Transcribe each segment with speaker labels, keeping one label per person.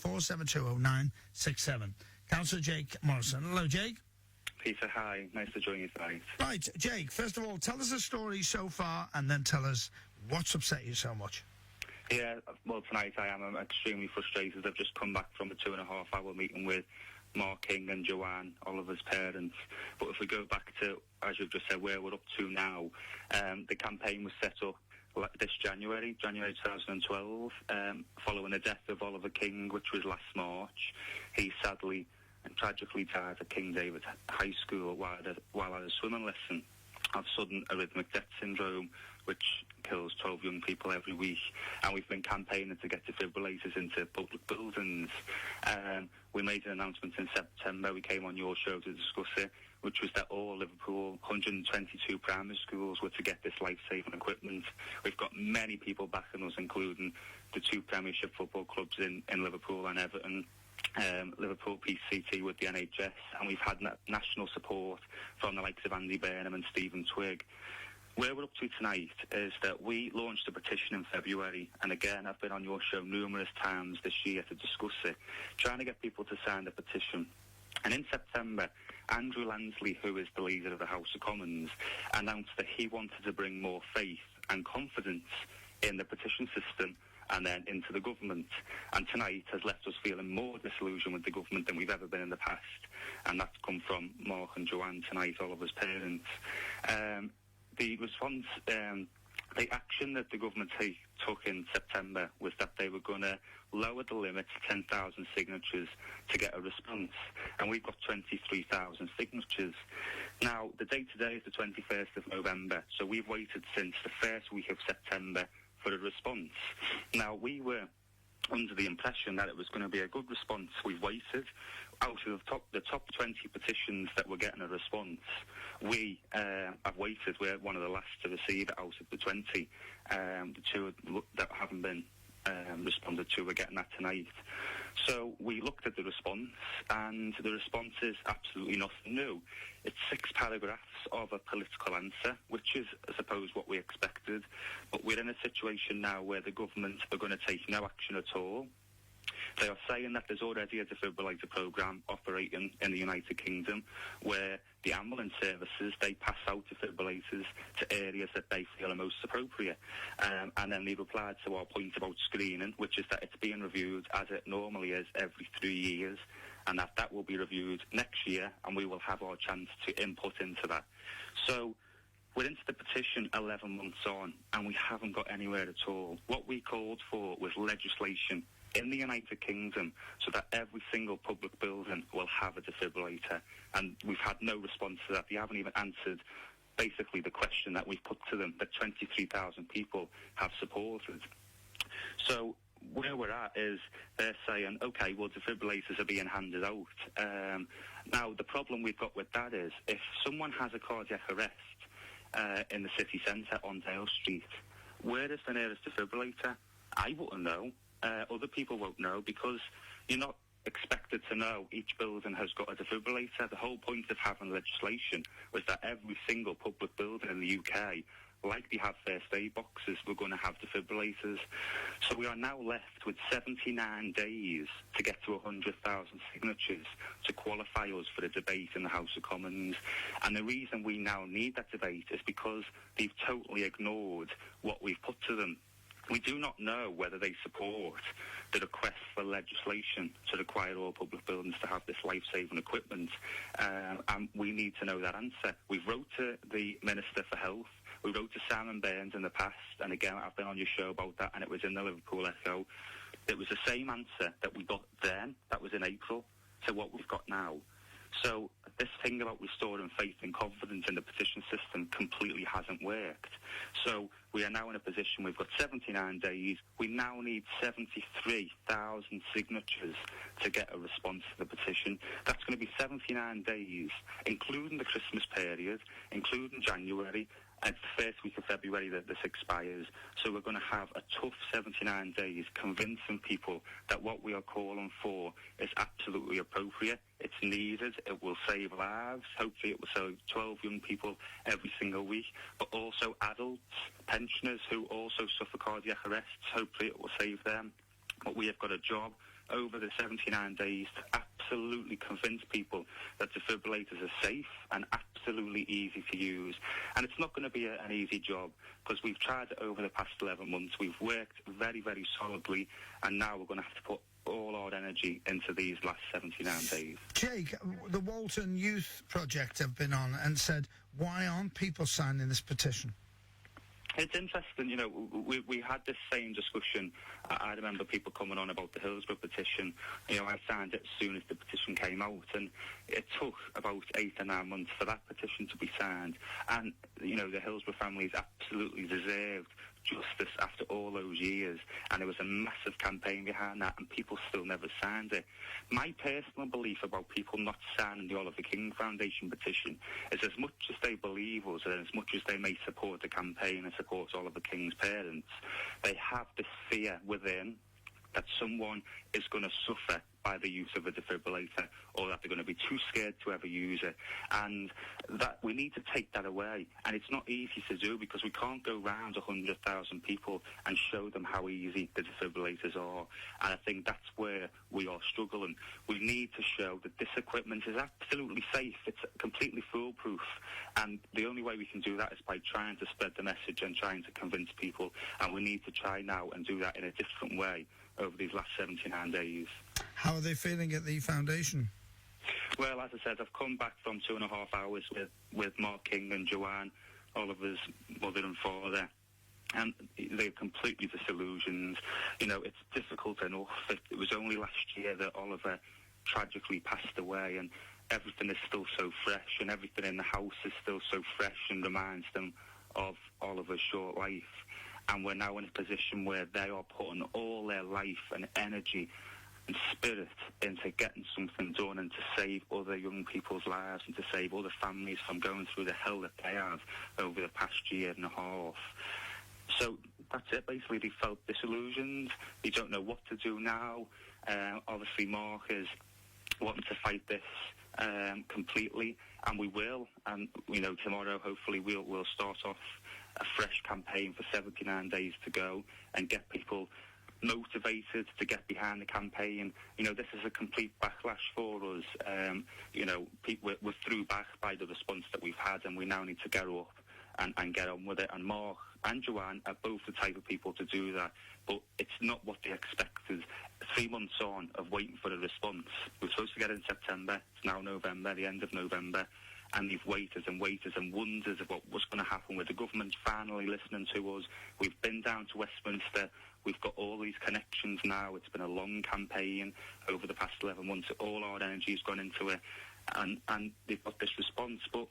Speaker 1: 074720967. Councillor Jake Morrison. Hello, Jake.
Speaker 2: Peter, hi. Nice to join you tonight.
Speaker 1: Right, Jake, first of all, tell us a story so far and then tell us what's upset you so much.
Speaker 2: Yeah, well, tonight I'm extremely frustrated. I've just come back from a 2.5-hour meeting with Mark King and Joanne, Oliver's parents. But if we go back to, as you've just said, where we're up to now, the campaign was set up this January 2012, following the death of Oliver King, which was last March. He sadly and tragically died at King David High School while at a swimming lesson of sudden arrhythmic death syndrome, which kills 12 young people every week. And we've been campaigning to get defibrillators into public buildings. We made an announcement in September. We came on your show to discuss it, which was that all Liverpool 122 primary schools were to get this life-saving equipment. We've got many people backing us, including the 2 Premiership football clubs in Liverpool and Everton, Liverpool PCT with the NHS, and we've had national support from the likes of Andy Burnham and Stephen Twigg. Where we're up to tonight is that we launched a petition in February, and again, I've been on your show numerous times this year to discuss it, trying to get people to sign the petition. And in September, Andrew Lansley, who is the leader of the House of Commons, announced that he wanted to bring more faith and confidence in the petition system and then into the government. And tonight has left us feeling more disillusioned with the government than we've ever been in the past. And that's come from Mark and Joanne tonight, Oliver's parents. The response, the action that the government took in September was that they were going to lower the limit to 10,000 signatures to get a response. And we've got 23,000 signatures. Now, the date today is the 21st of November, so we've waited since the first week of September for a response. Now, we were under the impression that it was going to be a good response. We've waited. Out of the top 20 petitions that were getting a response, we have waited. We're one of the last to receive it out of the 20. The 2 that haven't been responded to, we're getting that tonight. So we looked at the response, and the response is absolutely nothing new. It's 6 paragraphs of a political answer, which is, I suppose, what we expected. But we're in a situation now where the government are going to take no action at all. They are saying that there's already a defibrillator programme operating in the United Kingdom where the ambulance services, they pass out defibrillators to areas that they feel are most appropriate. And then they replied to our point about screening, which is that it's being reviewed as it normally is every 3 years, and that will be reviewed next year, and we will have our chance to input into that. So we're into the petition 11 months on, and we haven't got anywhere at all. What we called for was legislation in the United Kingdom so that every single public building will have a defibrillator, and we've had no response to that. They haven't even answered basically the question that we've put to them, that 23,000 people have supported. So where we're at is they're saying, OK, well, defibrillators are being handed out. Now, the problem we've got with that is if someone has a cardiac arrest in the city centre on Dale Street, where is the nearest defibrillator? I wouldn't know. Other people won't know, because you're not expected to know each building has got a defibrillator. The whole point of having legislation was that every single public building in the UK, like they have first aid boxes, we're going to have defibrillators. So we are now left with 79 days to get to 100,000 signatures to qualify us for a debate in the House of Commons. And the reason we now need that debate is because they've totally ignored what we've put to them. We do not know whether they support the request for legislation to require all public buildings to have this life-saving equipment, and we need to know that answer. We've wrote to the Minister for Health, we wrote to Simon Burns in the past, and again, I've been on your show about that, and it was in the Liverpool Echo. It was the same answer that we got then, that was in April, to what we've got now. So this thing about restoring faith and confidence in the petition system completely hasn't worked. So we are now in a position, we've got 79 days, we now need 73,000 signatures to get a response to the petition. That's going to be 79 days, including the Christmas period, including January, and the first week of February that this expires. So we're going to have a tough 79 days convincing people that what we are calling for is absolutely appropriate. It's needed. It will save lives. Hopefully it will save 12 young people every single week, but also adults, pensioners who also suffer cardiac arrests. Hopefully it will save them. But we have got a job over the 79 days to absolutely convince people that defibrillators are safe and absolutely easy to use. And it's not going to be an easy job, because we've tried it over the past 11 months. We've worked very, very solidly, and now we're going to have to put all our energy into these last 79 days.
Speaker 1: Jake, the Walton Youth Project have been on and said, why aren't people signing this petition?
Speaker 2: It's interesting, you know, we had this same discussion. I remember people coming on about the Hillsborough petition. You know, I signed it as soon as the petition came out, and it took about 8 or 9 months for that petition to be signed. And, you know, the Hillsborough families absolutely deserved justice after all those years, and there was a massive campaign behind that, and people still never signed it. My personal belief about people not signing the Oliver King Foundation petition is, as much as they believe us and as much as they may support the campaign and support Oliver King's parents, they have this fear within that someone is going to suffer by the use of a defibrillator, or that they're going to be too scared to ever use it. And that we need to take that away. And it's not easy to do, because we can't go round 100,000 people and show them how easy the defibrillators are. And I think that's where we are struggling. We need to show that this equipment is absolutely safe. It's completely foolproof. And the only way we can do that is by trying to spread the message and trying to convince people. And we need to try now and do that in a different way over these last 79 days.
Speaker 1: How are they feeling at the foundation?
Speaker 2: Well, as I said, I've come back from 2.5 hours with Mark King and Joanne, Oliver's mother and father, and they're completely disillusioned. You know, it's difficult enough. It was only last year that Oliver tragically passed away, and everything is still so fresh, and everything in the house is still so fresh and reminds them of Oliver's short life. And we're now in a position where they are putting all their life and energy and spirit into getting something done, and to save other young people's lives, and to save other families from going through the hell that they have over the past year and a half. So that's it. Basically, they felt disillusioned. They don't know what to do now. Obviously, Mark is wanting to fight this completely, and we will. And, you know, tomorrow, hopefully, we'll start off a fresh campaign for 79 days to go, and get people motivated to get behind the campaign. You know, this is a complete backlash for us. You know, we're through back by the response that we've had, and we now need to get up and get on with it. And Mark and Joanne are both the type of people to do that, but it's not what they expected. 3 months on of waiting for a response. We were supposed to get it in September. It's now November, the end of November. And they've waited and waited and wondered of what was going to happen with the government finally listening to us. We've been down to Westminster. We've got all these connections now. It's been a long campaign over the past 11 months. All our energy's gone into it. And they've got this response. But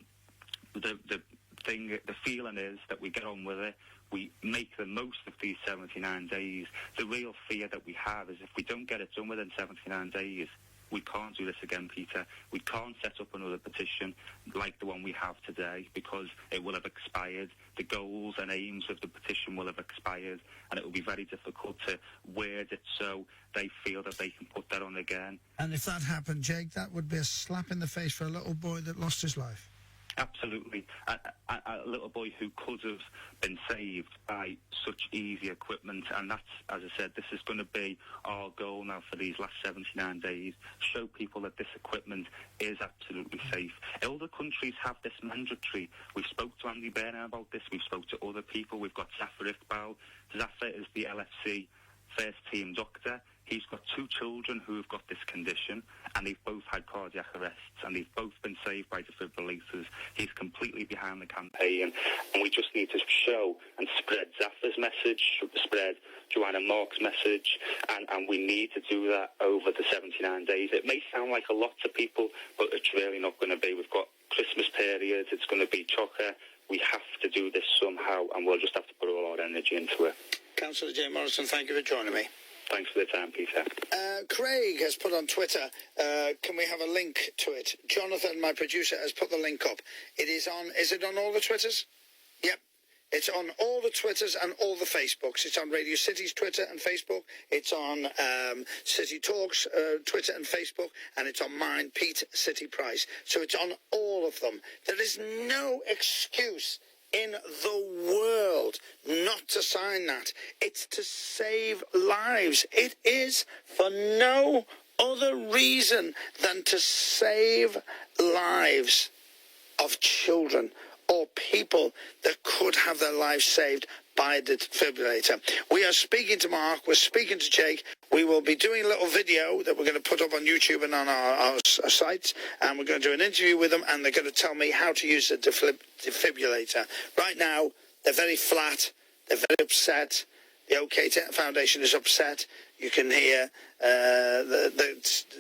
Speaker 2: the feeling is that we get on with it. We make the most of these 79 days. The real fear that we have is, if we don't get it done within 79 days, we can't do this again, Peter. We can't set up another petition like the one we have today, because it will have expired. The goals and aims of the petition will have expired, and it will be very difficult to word it so they feel that they can put that on again.
Speaker 1: And if that happened, Jake, that would be a slap in the face for a little boy that lost his life.
Speaker 2: Absolutely. A little boy who could have been saved by such easy equipment. And that's, as I said, this is going to be our goal now for these last 79 days. Show people that this equipment is absolutely safe. Other countries have this mandatory. We've spoke to Andy Burnham about this. We've spoke to other people. We've got Zafar Iqbal. Zafar is the LFC first team doctor. He's got 2 children who have got this condition, and they've both had cardiac arrests, and they've both been saved by defibrillators. He's completely behind the campaign, and we just need to show and spread Zafar's message, spread Joanne and Mark's message, and we need to do that over the 79 days. It may sound like a lot to people, but it's really not going to be. We've got Christmas period, it's going to be chocker. We have to do this somehow, and we'll just have to put all our energy into it.
Speaker 1: Councillor Jay Morrison, thank you for joining me.
Speaker 2: Thanks for the time, Peter.
Speaker 1: Craig has put on Twitter, can we have a link to it? Jonathan, my producer, has put the link up. It is it on all the Twitters? Yep. It's on all the Twitters and all the Facebooks. It's on Radio City's Twitter and Facebook. It's on City Talks Twitter and Facebook. And it's on mine, Pete City Price. So it's on all of them. There is no excuse in the world not to sign that. It's to save lives. It is for no other reason than to save lives of children or people that could have their lives saved by the defibrillator. We are speaking to Mark, we're speaking to Jake. We will be doing a little video that we're going to put up on YouTube and on our sites, and we're going to do an interview with them, and they're going to tell me how to use the defibrillator. Right now, they're very flat, they're very upset. The OK Foundation is upset. You can hear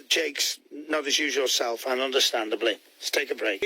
Speaker 1: Jake's not his usual self, and understandably. Let's take a break.